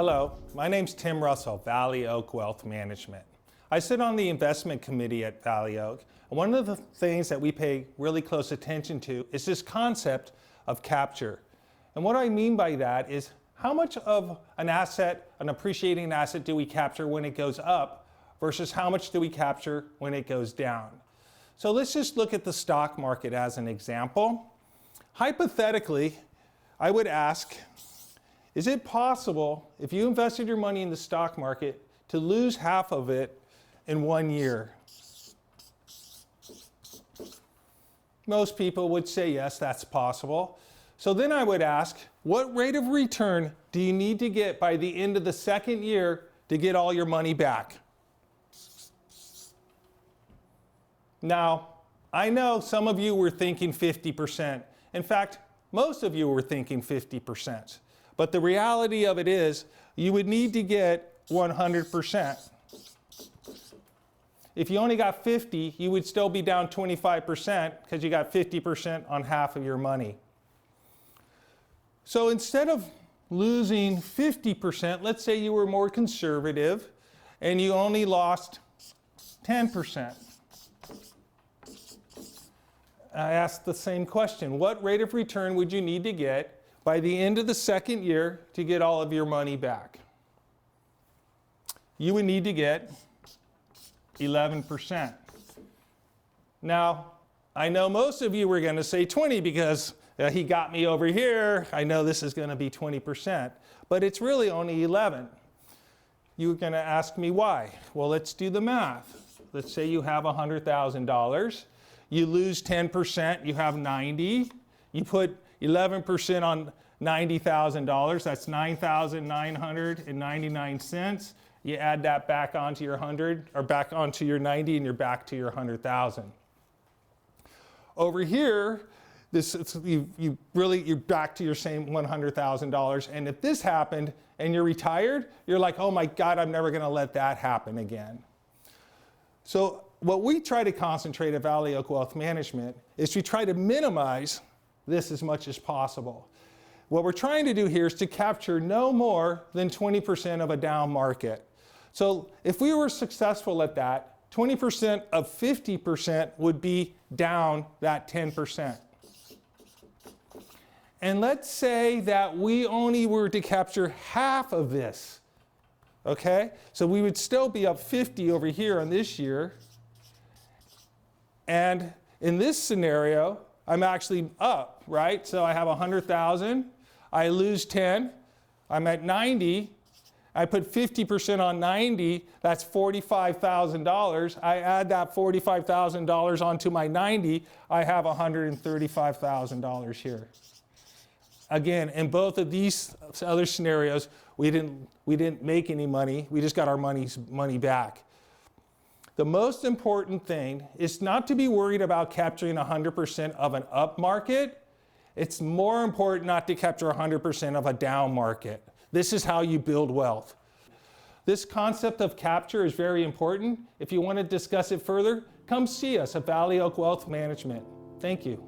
Hello, my name's Tim Russell, Valley Oak Wealth Management. I sit on the investment committee at Valley Oak, and one of the things that we pay really close attention to is this concept of capture. And what I mean by that is how much of an asset, an appreciating asset, do we capture when it goes up versus how much do we capture when it goes down? So let's just look at the stock market as an example. Hypothetically, I would ask, is it possible, if you invested your money in the stock market, to lose half of it in 1 year? Most people would say yes, that's possible. So then I would ask, what rate of return do you need to get by the end of the second year to get all your money back? Now, I know some of you were thinking 50%. In fact, most of you were thinking 50%. But the reality of it is, you would need to get 100%. If you only got 50, you would still be down 25% because you got 50% on half of your money. So instead of losing 50%, let's say you were more conservative and you only lost 10%. I asked the same question. What rate of return would you need to get by the end of the second year to get all of your money back? You would need to get 11%. Now, I know most of you were going to say 20 because he got me over here. I know this is going to be 20%, but it's really only 11. You're going to ask me why. Well, let's do the math. Let's say you have $100,000. You lose 10%, you have 90. You put 11% on $90,000, that's $9,999. You add that back onto your 100, or back onto your 90, and you're back to your 100,000. Over here, you're back to your same $100,000. And if this happened and you're retired, you're like, oh my God, I'm never going to let that happen again. So what we try to concentrate at Valley Oak Wealth Management is we try to minimize this as much as possible. What we're trying to do here is to capture no more than 20% of a down market. So if we were successful at that, 20% of 50% would be down that 10%. And let's say that we only were to capture half of this, okay? So we would still be up 50 over here on this year. And in this scenario, I'm actually up, right? So I have 100,000, I lose 10, I'm at 90, I put 50% on 90, that's $45,000. I add that $45,000 onto my 90, I have $135,000 here. Again, in both of these other scenarios, we didn't make any money, we just got our money back. The most important thing is not to be worried about capturing 100% of an up market. It's more important not to capture 100% of a down market. This is how you build wealth. This concept of capture is very important. If you want to discuss it further, come see us at Valley Oak Wealth Management. Thank you.